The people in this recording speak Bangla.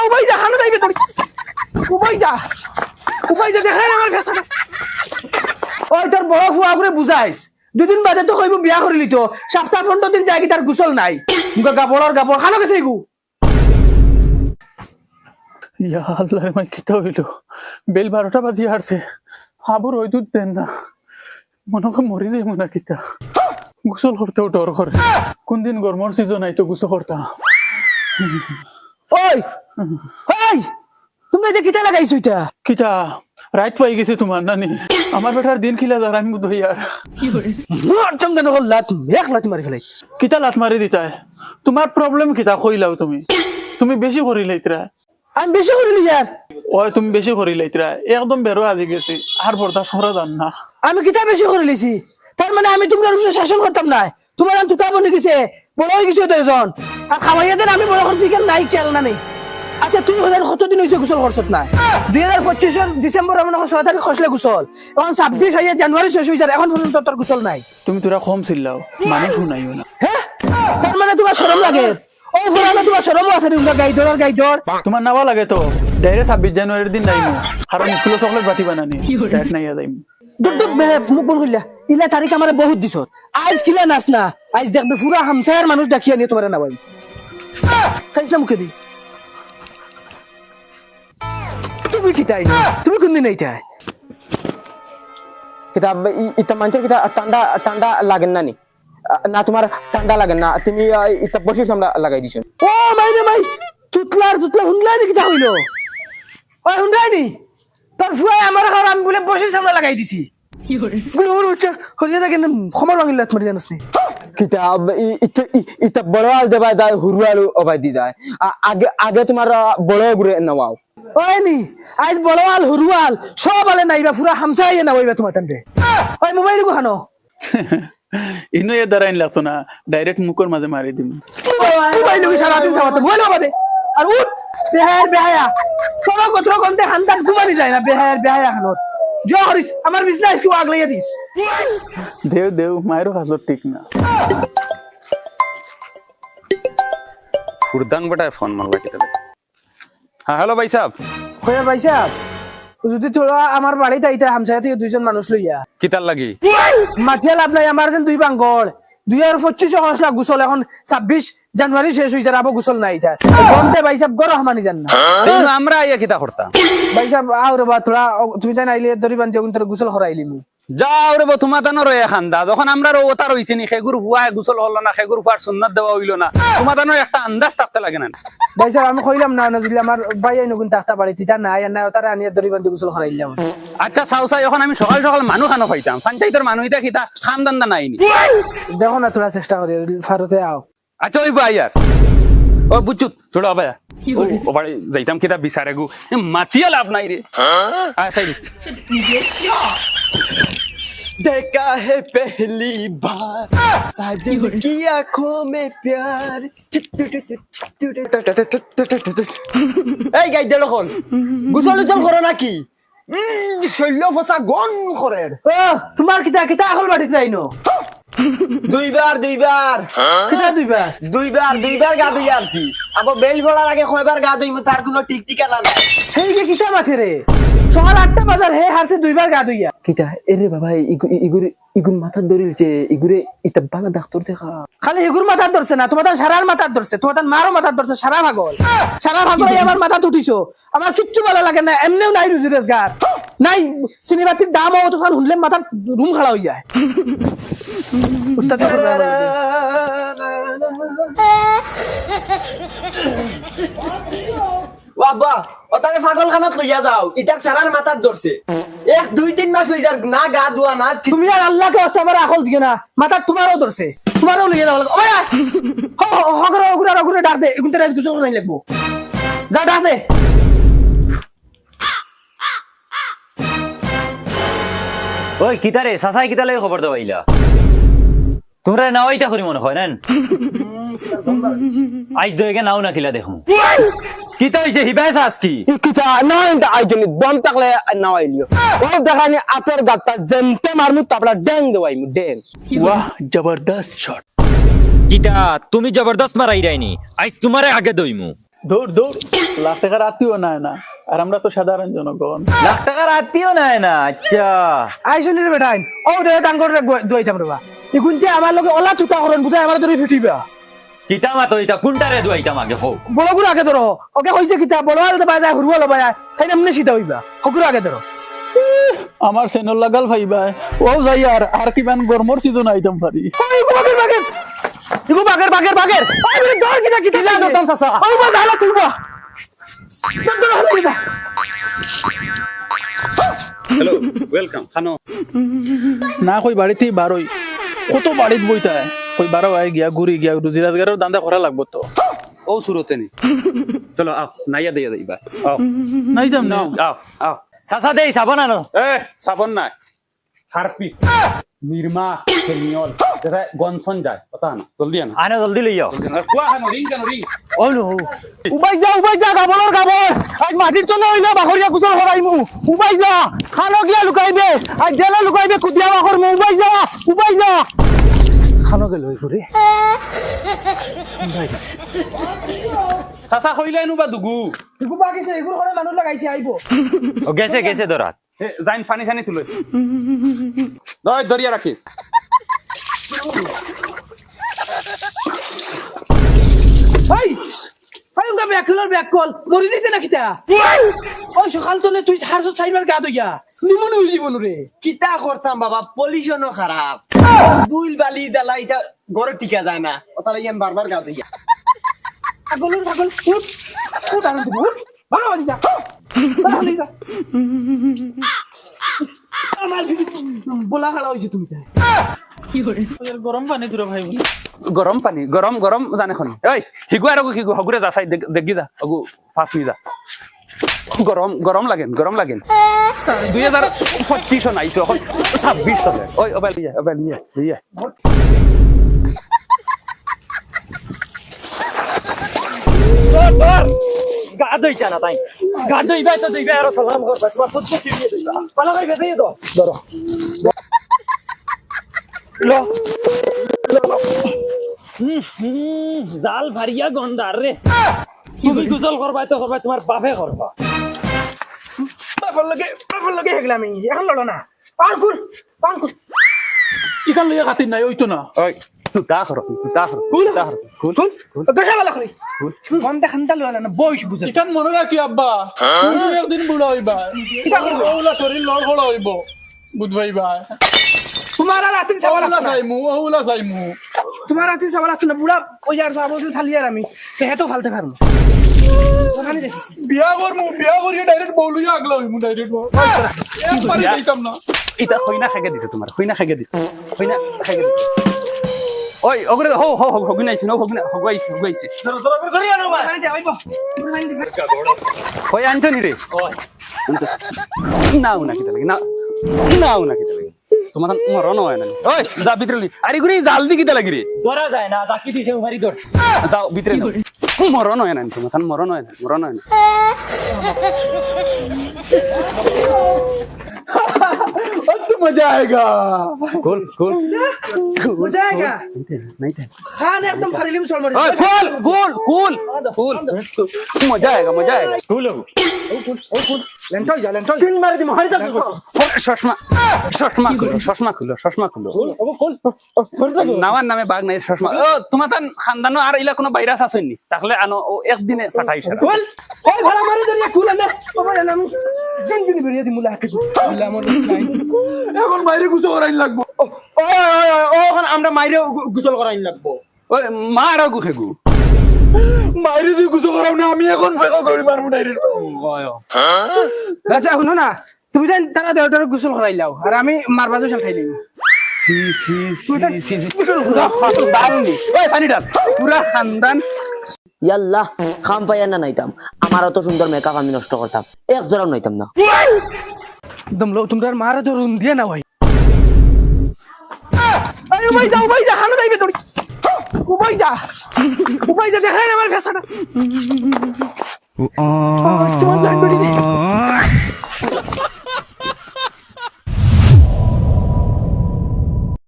উবাই যা খানা যাইবে তোর উবাই যা দেখাই আমার ফেসাটা ওই তোর বড় ফুয়া করে বুঝাইস দুদিন বাদে তো কইব বিয়া করিলি তো সপ্তাহ 15 দিন যাই কি তার গোসল নাই মুখে গাবড়র গাবড় খানা গেছে গু ইয়া আল্লাহ রে মাই কিতা হইল বেল 12টা বাজি হারছে আবার ওই দুধ দেন না মনে করে মরি যাই মনে কিতা গোসল করতেও ডর করে কোন দিন গরমর সিজন আইতো গোসল করতাম ওই ওই তুমি যে কিতা লাগাইছো এটা কিতা রাত পাই গেছে তোমার নানি আমার বেটার দিন খিলা যার আমি বুঝই আর মোর চমদন হল লাত এক লাত মারি ফেলাই কিতা লাত মারি দিতাই তোমার প্রবলেম কিতা কইলাও তুমি বেশি করি লাইতরা আমি বেশি করিলি यार ওই তুমি বেশি করি লাইতরা একদম বেরো আজি গেছি আর বরদাস্ত করা জান না আমি কিতা বেশি করিলিছি তার মানে আমি তোমরা রুসে শাসন করতাম না তোমার আন তুতা বনে গেছে বড় হয়ে গেছে তো এজন আর খাওয়াইয়া দেন আমি বড় করছি কেন নাই খেয়াল না নেই আচ্ছা তুমি হলেন কতদিন হয়েছে গোসল করছত না 2025 ডিসেম্বর মনে হয় 6 তারিখ খসলে গোসল এখন 26 আইয়া জানুয়ারি শেষ হয়ে যায় এখন পর্যন্ত তোর গোসল নাই তুমি তোরা কম ছিলাও মানে শুনাইও না হ্যাঁ তার মানে তোমার শরম লাগে ও ফুরানো তোমার শরম আছে নি গাইদর তোমার নাওয়া লাগে তো ডাইরেক্ট 26 জানুয়ারির দিন নাইমু কারণ স্কুলে চকলেট বাটি বানানি ডাইরেক্ট নাইয়া যাইম দুধ মুখ বন কইলা ইলা তারিখ আমারে বহুত দিছত আজ কিলা নাচ না আজ দেখবে পুরা হামসায়ার মানুষ ডাকিয়া নিয়ে তোমারে নাবাই চাইছিলাম মুখে দি তুমি কি তাই না তুমি কোন দিন এইটাই কিতাব ইতা মানুষের কিতা ঠান্ডা ঠান্ডা লাগেন না নি না তোমার ঠান্ডা লাগেন না তুমি ইতা বসে সামলা লাগাই দিছো ও মাই তুতলা হুনলাই কি তা হইলো ওই হুনলাই নি তোর ফুয়াই আমার ঘর আমি বলে বসে সামনে লাগাই দিছি কি করে গুলো উচ্চা হলিয়া থাকে না খমর ভাঙিল তোমার জানোস নি কিতাব ইতা বড় আল দেবাই দাই হুরুয়ালু অবাই দি যায় আগে আগে তোমার বড় গুরে নাও ওই নি আজ বড়ওয়াল হুরুয়াল সব আলে নাইবা পুরা হামসাইয়া না হইবা তোমার তান্ডে ওই মোবাইল গো খানো ইনো এ দাঁড়াইন লাগতো না ডাইরেক্ট মুখের মাঝে মারি দিম মোবাইল গো সারা দিন সাবাতে মোবাইল বাদে আর উঠ বেহায়া তোরা কত গন্তে হান্দাক ঘুমানি যায় না বেহায়া খানো জহরিস আমার বিজনেস কি আগলাইয়া দিস দেও মায়েরও হাজর ঠিক না ফুরদাং বেটায় ফোন মারলা কিতা হ্যাঁ হ্যালো ভাই সাহেব কইয়া ভাই সাহেব যদি তোরা আমার বাড়িতে আইতা হামসায়া থেকে দুইজন মানুষ লইয়া কিতার লাগি মাছিয়া লাভ নাই আমার যেন দুই বাঙ্গল 2025 খসলা গোসল এখন 26 জানুয়ারি শেষ হইছে আবার গোসল নাই এটা গন্তে ভাই সাহেব গরহ মানি জান না কিন্তু আমরা আইয়া কিতা করতাম ভাই সাহেব আও রে বা তোরা তুমি তাই নাইলে দরি বান্ধি ওগুন তোর গোসল করাইলি মু যাও রে তোমা তানো রয়ে খান্দা যখন আমরা ওতা রইছি নি খেগুর হুয়া গোসল হলো না খেগুর হুয়ার সুন্নাত দেওয়া হইলো না তোমা তানো একটা আন্দাজ থাকতে লাগে না ভাই সাহেব আমি কইলাম না নজলি আমার ভাই আইনো গুন তাখতা বাড়ি তিতা নাই আর না তারা আনিয়া দরি বান্ধি গোসল করাইলাম আচ্ছা চাও এখন আমি সকাল সকাল মানুষ খানো খাইতাম পঞ্চায়েতের মানুষ এটা কিতা খাম দান্দা নাইনি দেখো না তোরা চেষ্টা করি ফারতে আও আচ্ছা ওই ভাই আর ও বুঝছু ছোড়া ভাই ও বাড়ি যাইতাম কিতা বিচারে গু মাতিয়া লাভ নাই রে আচ্ছা देखा है पहली बार साजन की आंखों में प्यार এই গাই দেলো কোন গোসল জল করো নাকি শৈল্য ফসা গন করে ও তোমার কিতা আকল বাড়ি যাইনো দুইবার কিতা দুইবার গা ধুই আসছি আবার বেল ফোড়ার আগে কয়বার গা ধুইমু তার কোনো ঠিক ঠিকানা নাই হেই যে কিতা মাথে রে সকাল 8টা বাজার হে হারছে দুইবার গা ধুইয়া কিতা এরে বাবা ইগুর মাথা ধরিলছে ইগুরে ইতা বালা ডাক্তার দেখা খালি এগুর মাথা ধরছে না তোমার সারার মাথা ধরছে তোমার মারও মাথা ধরছে সারা ভাগল আমার মাথা উঠিছো আমার কিচ্ছু ভালো লাগে না এমনিও নাই রুজি রোজগার নাই সিনেমাটির দাম ও তখন শুনলে মাথার রুম খাড়া হয়ে যায় উস্তাদ বাবা ওটারে পাগল খানাত লইয়া যাও ইতার সারার মাথার ধরছে 1-2-3 মাস হই যার না গা ধোয়া না তুমি আর আল্লাহকে ওস্তাদ আমার আকল দিও না মাথা তোমারও ধরছে তোমারও লইয়া যাও ওয়া হগরে ডাক দে এগুন তেরাজ কিছু নাই লাগবো যা ডাক দে ওই কিতারে সাসাই কিতা লাগে খবর দেবাইলা তোমরা নাও ইটা করি মনে হয় না আজ দইকে নাও না কিলা দেখো কিতা হইছে হিবাই সাস কি কিতা না আইজনি দম তাকলে না আইলিও ও দেখানি আতর গাতা জেনতে মারমু তাপলা ড্যাং দেওয়াইমু ড্যাং वाह जबरदस्त शॉट কিতা তুমি জবরদস্ত মারাই রাইনি আজ তোমারে আগে দইমু দৌড় দৌড়, লাখ টাকার আত্মীয় নাই না, আর আমরা তো সাধারণ জনগণ। লাখ টাকার আত্মীয় নাই না, আচ্ছা আই শুনি রে বেটাইন ও রে টাঙ্গর রে দুইতাম রে বা ইগুন যে আমার লগে ওলা চুতা করেন বুঝাই আমার ধরে ফিটিবা কিতা মাতো এটা কোনটারে দুয়াইতাম আগে হো। বড় গুলো আগে ধরো ওকে হইছে কিতা বড় আলতে বাজায় হুরুয়া লবায় তাই নামনে সিধা হইবা হকুর আগে ধরো আমার সেনর লাগাল ভাইবাই ও যাই আর কিমান গরমর সিজন আইতাম পারি। ওই বাগের বাগের ইগো বাগের বাগের বাগের ওই বলে দর কিটা কিটা যা দতাম সাসা ওই বা জালা সিলবা দর হলো কিটা হ্যালো ওয়েলকাম খানো না কই বাড়িতেই বারোই, কত বাড়িত বইতায় কই বারো আয় গিয়া ঘুরি গিয়া রুজি রোজগারের দান্দা করা লাগবো তো। ও সুরতে নি চলো আও নাইয়া দিয়া দিবা আও নাই যাম না আও আও চাচা দেই সাবান আনো। এ সাবন নাই হারপিক নির্মা ফেনিয়ল যেটা গনসন যায় কথা না জলদি আনো আনো জলদি লইও। কুয়া হানো রিং কেন রিং ও নো উবাই যা গাবলর গাবল আজ মাটির তলে হইলো বাখরিয়া কুচল হরাইমু উবাই যা খানো গিয়া লুকাইবে আজ জেলে লুকাইবে কুদিয়া বাখর মু উবাই যা খানো গেল হই ফুরে চাচা কইলে এনো বা দুগু ইগু বাকিছে ইগুর করে মানুষ লাগাইছে আইবো ও গেছে গেছে দরাত। এ যাইন ফানি সানি তুলে দরিয়া রাখিস ভাই ভাই উঙ্গা ব্যাক কল মরি দিতে না কিতা ওই সকাল তলে তুই 404 গা দইয়া নিমন হই জীবন রে কিতা করতাম বাবা, পলিউশনও খারাপ, দুল বালি জ্বালা এটা ঘরে টিকা যায় না, ওটা লাগি আমি বারবার গা দিই। পাগল উঠ আর তুই উঠ বাবা যা যা আমার বলা খালা হইছে তুমি কি করে গরম পানি দূরে ভাই বলে গরম পানি গরম গরম জানে খন এই হিগুয়ার আগু হগুরে যা সাই দেখি যা আগু ফাস নি যা গরম গরম লাগেন 2025 আইছো এখন 26 চলে ওই ওবাইল লিয়া গা দইতা না তাই গা দইবা তো দইবা আর সালাম করবা তোমার সত্য চিনিয়ে দইবা পালা কই গেছে তো ধরো লো জাল ভারিয়া গন্ধার রে তুমি গোসল করবা তো করবা তোমার বাপে করবা বাফর লগে হেগলাম এখন লড়ো না পান কুল ইকান লইয়া খাতির নাই ওইতো না। ওই তুতা খর কুল গসা বালা করি ফোন দেখানটা লড়া না বয়স বুঝা ইকান মনে রাখি আব্বা, তুমি একদিন বুড়া হইবা, ওলা শরীর লড় হড় হইব বুঝবাইবা, তোমার আর রাত্রি সাবালা ওলা চাইমু তোমার রাত্রি সাবালা না বুড়া ওই আর সাবাল খালি আর আমি তেহে তো ফালতে পারবো ওখানে দেখি বিয়া করিয়ে ডাইরেক্ট বউলুইয়া আগলা হইমু ডাইরেক্ট একবারে যাইতাম না। ইতা হইনা খাগে দিতে তোমার হইনা খাগে দিতে ওই ওগরে হগুনাইছে হগুয়াইছে ওখানে যাইবো ওই আনছনি রে নাও না কিতা লাগে তোমার মরণ হয় না ওই যা ভিতরে আরে গুরি জলদি কিতা লাগি রে ধরা যায় না জাকি দিতে মারি ধরছি যাও ভিতরে মরণ হয় না তোমার মরণ হয় না तो मजा आएगा। কুল মজা আয়েগা नहीं था খান একদম ফারিলিম চল মরে ओए फूल मजा आएगा কুল লেন্টই যা তিন মারি দিম হারি যাবে। চশমা খুলো নামার নামে বাঘ নাই চশমা ও তোমার তান খানদানো আর ইলা কোনো ভাইরাস আসেনি তাহলে আনো ও একদিনে সাটাই সারা কুল ওই ভাড়া মারি ধরিয়া কুল না বাবা এলাম জেনজুনি বেরিয়ে দি মুলা হাতে কুল আমার নাই এখন বাইরে গুছো করাইন লাগবো। ওখান আমরা মাইরে গোসল করাইন লাগবো। ওই মা আর গুখেগু বাইরে দিয়ে গুছো করাও না, আমি এখন ফেকা করি মারমু ডাইরেক্ট। আচ্ছা শুনো না তুমি দেন তারা দেহটার গোসল করাইলাও আর আমি মারবা জল খাইলি পানি ডাল পুরা খানদান ইয়াল্লাহ খাম পাইয়া না নাইতাম, আমার অত সুন্দর মেকআপ আমি নষ্ট করতাম, এক জোড়াও নাইতাম না। একদম লো তোমরা মারা তো রুম দিয়ে না ভাই আরে ভাই যা খানা যাইবে তোর উবাই যা দেখাই না আমার ফেসাটা তোমার লাইন বেটি